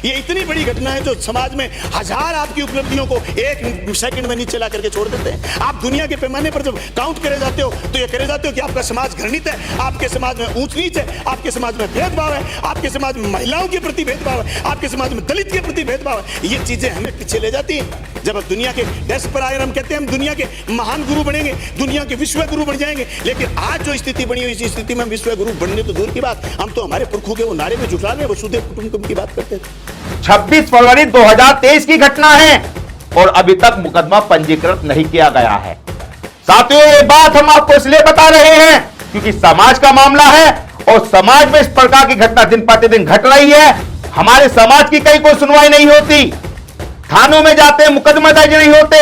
ये इतनी बड़ी घटना है जो समाज में हजार आपकी उपलब्धियों को एक सेकंड में नीचे ला करके छोड़ देते हैं। आप दुनिया के पैमाने पर जब काउंट करे जाते हो तो ये करे जाते हो कि आपका समाज घृणित है, आपके समाज में ऊंच नीच है, आपके समाज में भेदभाव है, आपके समाज में महिलाओं के प्रति भेदभाव है, आपके समाज में दलित के प्रति भेदभाव है। ये चीजें हमें पीछे ले जाती हैं। जब दुनिया के डेस्क पर आए हम कहते हैं हम दुनिया के महान गुरु बनेंगे, दुनिया के विश्व गुरु बन जाएंगे, लेकिन आज जो स्थिति बनी हुई इस स्थिति में हम विश्व गुरु बनने तो दूर की बात, हम तो हमारे पुरखों के वो नारे में जुटा रहे वसुधैव कुटुंबकम की बात करते थे। 26 फरवरी 2023 की घटना है और अभी तक मुकदमा पंजीकृत नहीं किया गया है। साथियों, ये बात हम आपको इसलिए बता रहे हैं क्योंकि समाज का मामला है और समाज में इस प्रकार की घटना दिन प्रतिदिन घट रही है। हमारे समाज की कहीं कोई सुनवाई नहीं होती, थानों में जाते मुकदमा दर्ज नहीं होते,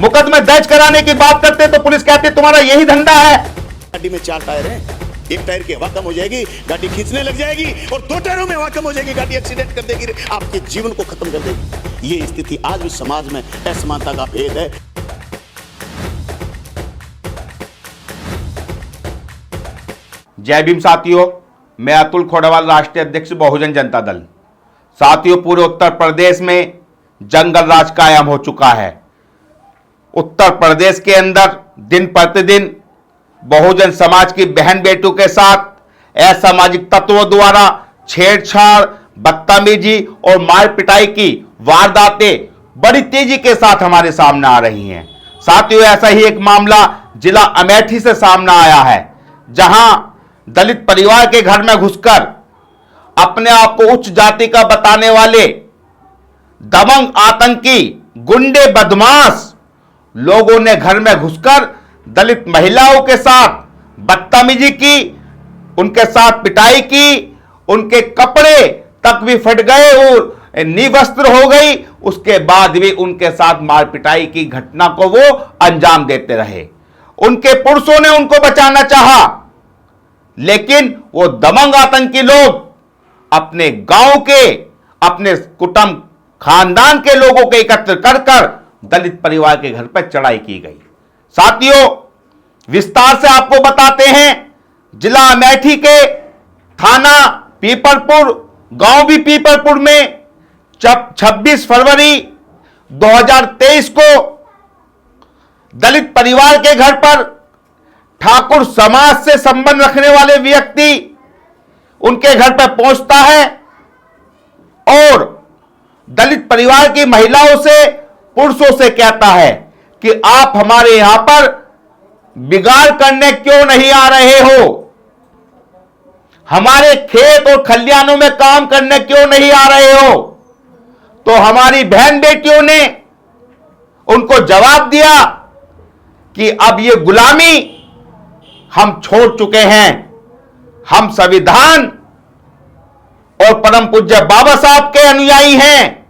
मुकदमे दर्ज कराने की बात करते तो पुलिस कहती है तुम्हारा यही धंधा है। गाड़ी में 4 टायर हैं, एक टायर की हवा कम हो जाएगी, गाड़ी खींचने लग जाएगी, और 2 टायरों में हवा कम हो जाएगी, गाड़ी एक्सीडेंट कर देगी, आपके जीवन को खत्म कर देगी। ये स्थिति आज भी समाज में असमानता का भेद है। जय भीम साथियों, मैं अतुल खोड़ेवाल, राष्ट्रीय अध्यक्ष बहुजन जनता दल। साथियों, पूरे उत्तर प्रदेश में जंगल राज कायम हो चुका है। उत्तर प्रदेश के अंदर दिन प्रतिदिन बहुजन समाज की बहन बेटियों के साथ असामाजिक तत्वों द्वारा छेड़छाड़, बदतमीजी और मार पिटाई की वारदातें बड़ी तेजी के साथ हमारे सामने आ रही हैं। साथियों, ऐसा ही एक मामला जिला अमेठी से सामने आया है, जहां दलित परिवार के घर में घुसकर अपने आप को उच्च जाति का बताने वाले दबंग आतंकी गुंडे बदमाश लोगों ने घर में घुसकर दलित महिलाओं के साथ बदतमीजी की, उनके साथ पिटाई की, उनके कपड़े तक भी फट गए और निवस्त्र हो गई। उसके बाद भी उनके साथ मार पिटाई की घटना को वो अंजाम देते रहे। उनके पुरुषों ने उनको बचाना चाहा, लेकिन वो दबंग आतंकी लोग अपने गांव के, अपने कुटुंब खानदान के लोगों को एकत्र कर कर दलित परिवार के घर पर चढ़ाई की गई। साथियों, विस्तार से आपको बताते हैं। जिला अमेठी के थाना पीपलपुर, गांव भी पीपलपुर में 26 फरवरी 2023 को दलित परिवार के घर पर ठाकुर समाज से संबंध रखने वाले व्यक्ति उनके घर पर पहुंचता है और दलित परिवार की महिलाओं से, पुरुषों से कहता है कि आप हमारे यहां पर बिगाड़ करने क्यों नहीं आ रहे हो, हमारे खेत और खलिहानों में काम करने क्यों नहीं आ रहे हो। तो हमारी बहन बेटियों ने उनको जवाब दिया कि अब ये गुलामी हम छोड़ चुके हैं, हम संविधान और परम पूज्य बाबा साहब के अनुयायी हैं,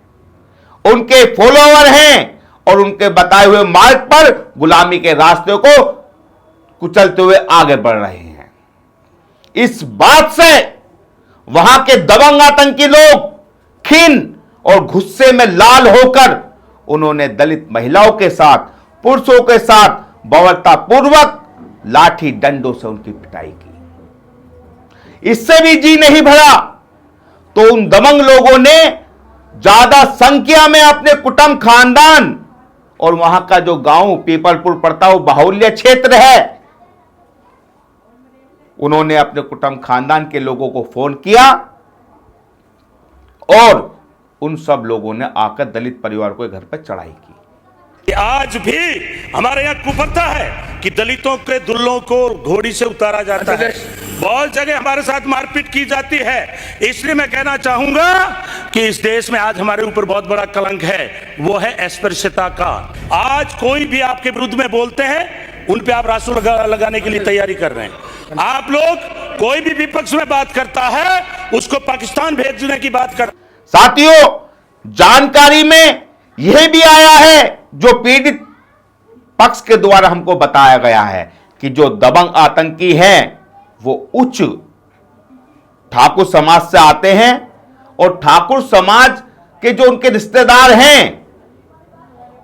उनके फॉलोअर हैं और उनके बताए हुए मार्ग पर गुलामी के रास्ते को कुचलते हुए आगे बढ़ रहे हैं। इस बात से वहां के दबंग आतंकी लोग खिन और गुस्से में लाल होकर उन्होंने दलित महिलाओं के साथ, पुरुषों के साथ बर्बरतापूर्वक लाठी डंडों से उनकी पिटाई की। इससे भी जी नहीं भरा तो उन दबंग लोगों ने ज्यादा संख्या में अपने कुटुंब खानदान और वहां का जो गांव पीपलपुर पड़ता है वो बाहुल्य क्षेत्र है, उन्होंने अपने कुटुंब खानदान के लोगों को फोन किया और उन सब लोगों ने आकर दलित परिवार को घर पर चढ़ाई की। आज भी हमारे यहाँ कुप्रथा है कि दलितों के दुल्लों को घोड़ी से उतारा जाता है, बहुत जगह हमारे साथ मारपीट की जाती है। इसलिए मैं कहना चाहूंगा कि इस देश में आज हमारे ऊपर बहुत बड़ा कलंक है, वो है अस्पृश्यता का। आज कोई भी आपके विरुद्ध में बोलते हैं, उन पे आप रासू लगाने के लिए तैयारी कर रहे हैं। आप लोग, कोई भी विपक्ष में बात करता है उसको पाकिस्तान भेजने की बात कर। साथियों, जानकारी में यह भी आया है, जो पीड़ित पक्ष के द्वारा हमको बताया गया है कि जो दबंग आतंकी हैं वो उच्च ठाकुर समाज से आते हैं और ठाकुर समाज के जो उनके रिश्तेदार हैं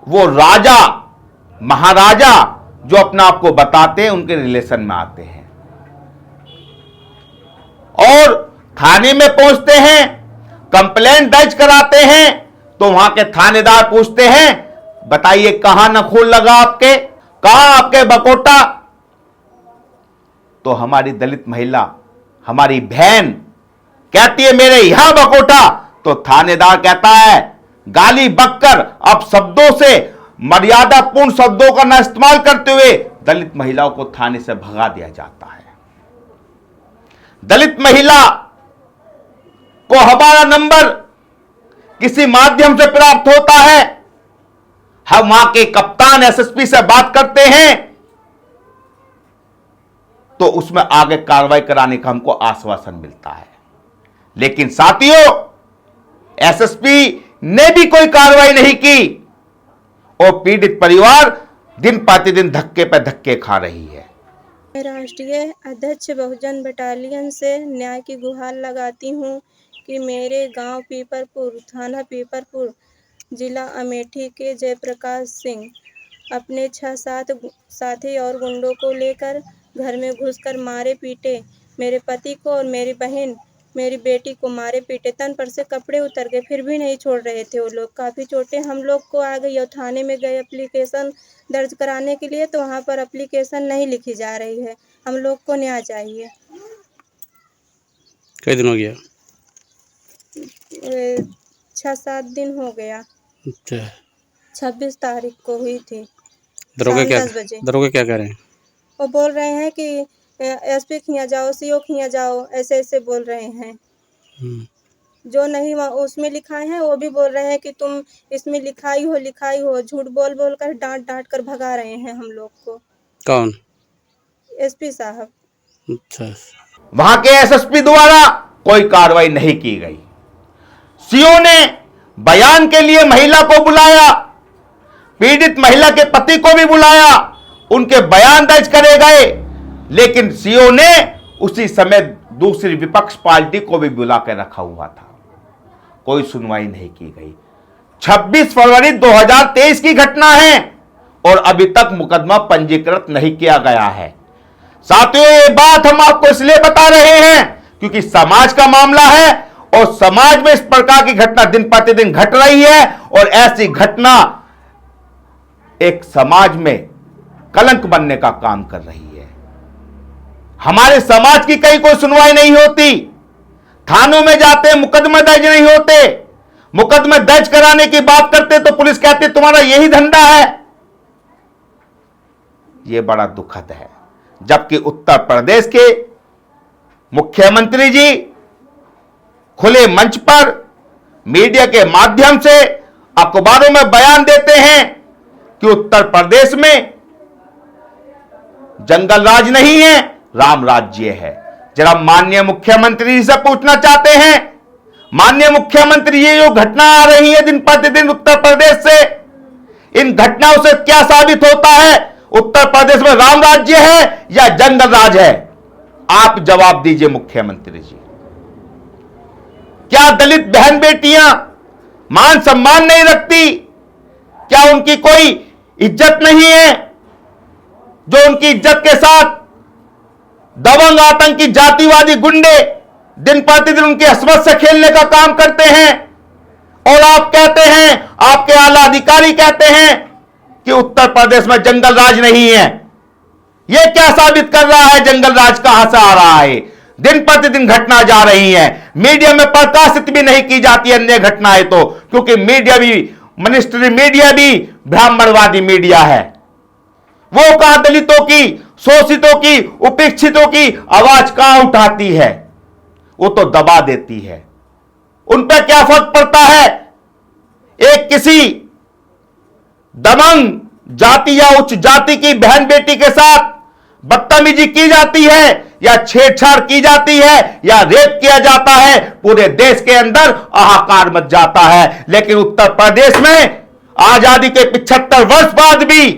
वो राजा महाराजा जो अपना आपको बताते हैं उनके रिलेशन में आते हैं और थाने में पहुंचते हैं। कंप्लेंट दर्ज कराते हैं तो वहां के थानेदार पूछते हैं, बताइए कहां नखून लगा आपके, कहां आपके बकोटा। तो हमारी दलित महिला, हमारी बहन कहती है मेरे यहां बकोटा, तो थानेदार कहता है गाली बककर, अब शब्दों से मर्यादापूर्ण शब्दों का न इस्तेमाल करते हुए दलित महिलाओं को थाने से भगा दिया जाता है। दलित महिला को हमारा नंबर किसी माध्यम से प्राप्त होता है, हम वहां के कप्तान एसएसपी से बात करते हैं तो उसमें आगे कार्रवाई कराने का हमको आश्वासन मिलता है। लेकिन साथियों, एसएसपी ने भी कोई कार्रवाई नहीं की और पीड़ित परिवार दिन प्रतिदिन धक्के पर धक्के खा रही है। मैं राष्ट्रीय अध्यक्ष बहुजन बटालियन से न्याय की गुहार लगाती हूँ कि मेरे गांव पीपरपुर, थाना पीपरपुर, जिला अमेठी के जयप्रकाश सिंह अपने 6-7 साथी और गुंडों को लेकर घर में घुसकर मारे पीटे, मेरे पति को और मेरी बहन, मेरी बेटी को मारे पीटे, तन पर से कपड़े उतर गए, फिर भी नहीं छोड़ रहे थे वो लोग। काफ़ी चोटें हम लोग को आ गई और थाने में गए एप्लीकेशन दर्ज कराने के लिए, तो वहाँ पर एप्लीकेशन नहीं लिखी जा रही है। हम लोग को न्याय चाहिए। कई दिन हो गया? 6-7 दिन हो गया। अच्छा, 26 तारीख को हुई थी। दरोगा क्या 10 बजे दरोगा क्या कह रहे हैं? वो बोल रहे हैं कि एसपी खिया जाओ, सीओ खिया जाओ, ऐसे ऐसे बोल रहे हैं। जो नहीं उसमें लिखाए हैं वो भी बोल रहे हैं कि तुम इसमें लिखाई हो, झूठ बोल बोल कर डांट कर भगा रहे हैं हम लोग को। कौन? एसपी साहब। अच्छा, वहां के एसएसपी द्वारा कोई कार्रवाई नहीं की गई। सीओ ने बयान के लिए महिला को बुलाया, पीड़ित महिला के पति को भी बुलाया, उनके बयान दर्ज करे गए, लेकिन सीओ ने उसी समय दूसरी विपक्ष पार्टी को भी बुला कर रखा हुआ था। कोई सुनवाई नहीं की गई। 26 फरवरी 2023 की घटना है और अभी तक मुकदमा पंजीकृत नहीं किया गया है। साथियों, ये बात हम आपको इसलिए बता रहे हैं क्योंकि समाज का मामला है और समाज में इस प्रकार की घटना दिन प्रतिदिन घट रही है और ऐसी घटना एक समाज में कलंक बनने का काम कर रही है। हमारे समाज की कहीं कोई सुनवाई नहीं होती, थानों में जाते मुकदमे दर्ज नहीं होते, मुकदमे दर्ज कराने की बात करते तो पुलिस कहती तुम्हारा यही धंधा है। यह बड़ा दुखद है। जबकि उत्तर प्रदेश के मुख्यमंत्री जी खुले मंच पर मीडिया के माध्यम से अखबारों में बयान देते हैं कि उत्तर प्रदेश में जंगल राज नहीं है, राम राज्य है। जरा माननीय मुख्यमंत्री जी से पूछना चाहते हैं, माननीय मुख्यमंत्री, ये जो घटना आ रही है दिन प्रतिदिन उत्तर प्रदेश से, इन घटनाओं से क्या साबित होता है? उत्तर प्रदेश में राम राज्य है या जंगल राज है? आप जवाब दीजिए मुख्यमंत्री जी। क्या दलित बहन बेटियां मान सम्मान नहीं रखती? क्या उनकी कोई इज्जत नहीं है? जो उनकी इज्जत के साथ दबंग आतंकी जातिवादी गुंडे दिन प्रतिदिन उनकी अस्मत से खेलने का काम करते हैं और आप कहते हैं, आपके आला अधिकारी कहते हैं कि उत्तर प्रदेश में जंगल राज नहीं है। यह क्या साबित कर रहा है? जंगल राज कहां से आ रहा है? दिन प्रतिदिन घटना जा रही है, मीडिया में प्रकाशित भी नहीं की जाती अन्य घटनाएं, तो क्योंकि मीडिया भी, मिनिस्ट्री मीडिया भी ब्राह्मणवादी मीडिया है। वो कहां दलितों की, शोषितों की, उपेक्षितों की आवाज कहां उठाती है? वो तो दबा देती है। उन पर क्या फर्क पड़ता है? एक किसी दबंग जाति या उच्च जाति की बहन बेटी के साथ बदतमीजी की जाती है या छेड़छाड़ की जाती है या रेप किया जाता है, पूरे देश के अंदर हाहाकार मच जाता है। लेकिन उत्तर प्रदेश में आजादी के 75 वर्ष बाद भी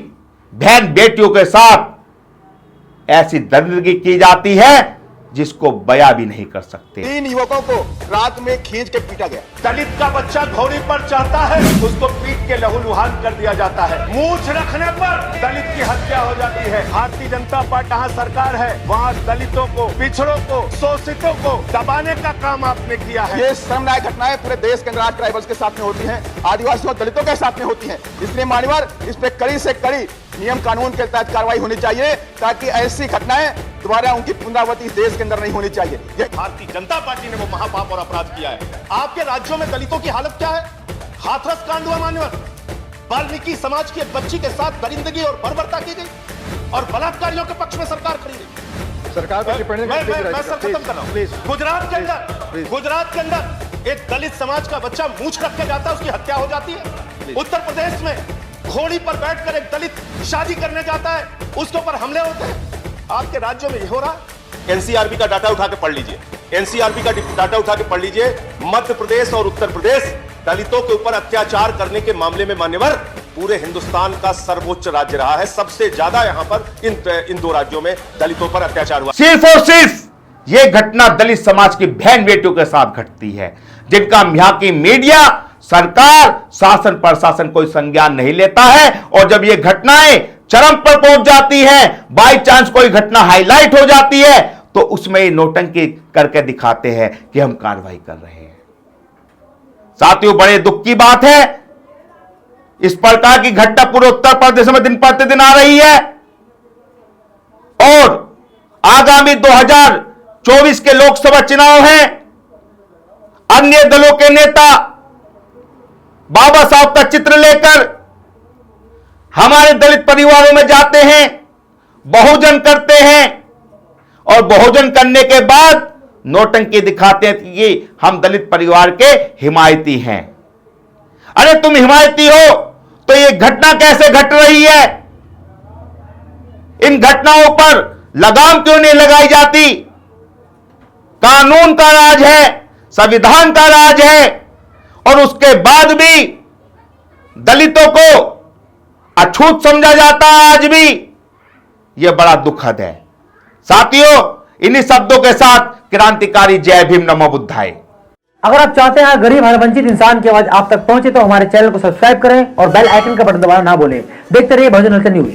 बहन बेटियों के साथ ऐसी दरिंदगी की जाती है जिसको बयां भी नहीं कर सकते। 3 युवकों को रात में खींच के पीटा गया। दलित का बच्चा घोड़ी पर चढ़ता है, उसको पीट के लहूलुहान कर दिया जाता है। मूछ रखने पर दलित की हत्या हो जाती है। भारतीय जनता पार्टी जहाँ सरकार है वहाँ दलितों को, पिछड़ों को, शोषितों को दबाने का काम आपने किया है। ये शर्मनाक घटनाएं पूरे देश के अंदर आज ट्राइबल्स के साथ में होती हैं, आदिवासियों दलितों के साथ में होती हैं। इसलिए मान्यवर इस पे कड़ी से कड़ी नियम कानून के तहत कार्रवाई होनी चाहिए ताकि ऐसी घटनाएं दोबारा उनकी पुनरावृत्ति इस देश के अंदर नहीं होनी चाहिए। भारतीय जनता पार्टी ने वो महापाप और अपराध किया है। आपके राज्यों में दलितों की हालत क्या है? हाथरस कांड हुआ मान्यवर, वाल्मीकि समाज की एक बच्ची के साथ दरिंदगी और बर्बरता की गई और बलात्कारियों के पक्ष में सरकार खड़ी रही। सरकार को मैं सर खत्म कर रहा हूं। गुजरात के अंदर एक दलित समाज का बच्चा मूछ रख के जाता है, उसकी हत्या हो जाती है। उत्तर प्रदेश में घोड़ी पर बैठकर एक दलित शादी करने जाता है, उसके ऊपर हमले होते हैं। आपके राज्यों में ये हो रहा है। एनसीआरबी का डाटा उठा के पढ़ लीजिए, एनसीआरबी का डाटा उठा के पढ़ लीजिए। मध्य प्रदेश और उत्तर प्रदेश दलितों के ऊपर अत्याचार करने के मामले में मान्यवर पूरे हिंदुस्तान का सर्वोच्च राज्य रहा है। सबसे ज्यादा यहां पर इन 2 राज्यों में दलितों पर अत्याचार हुआ। सिर्फ और सिर्फ यह घटना दलित समाज की बहन बेटियों के साथ घटती है, जिनका यहां की मीडिया, सरकार, शासन प्रशासन कोई संज्ञान नहीं लेता है। और जब ये घटनाएं चरम पर पहुंच जाती है, बाई चांस कोई घटना हाईलाइट हो जाती है, तो उसमें नोटंकी करके दिखाते हैं कि हम कार्रवाई कर रहे हैं। साथियों, बड़े दुख की बात है, इस प्रकार की घटना पूरे उत्तर प्रदेश में दिन प्रतिदिन आ रही है। और आगामी 2024 के लोकसभा चुनाव हैं, अन्य दलों के नेता बाबा साहब का चित्र लेकर हमारे दलित परिवारों में जाते हैं, बहुजन करते हैं और बहुजन करने के बाद नोटंकी दिखाते हैं कि ये हम दलित परिवार के हिमायती हैं। अरे तुम हिमायती हो तो ये घटना कैसे घट रही है? इन घटनाओं पर लगाम क्यों नहीं लगाई जाती? कानून का राज है, संविधान का राज है, और उसके बाद भी दलितों को अछूत समझा जाता है। आज भी यह बड़ा दुखद है। साथियों, इन्हीं शब्दों के साथ क्रांतिकारी जय भीम नमो बुद्धाय। अगर आप चाहते हैं गरीब हर वंचित इंसान की आवाज आप तक पहुंचे तो हमारे चैनल को सब्सक्राइब करें और बेल आइकन का बटन दबाना ना भूलें। देखते रहिए बहुजन हलचल न्यूज।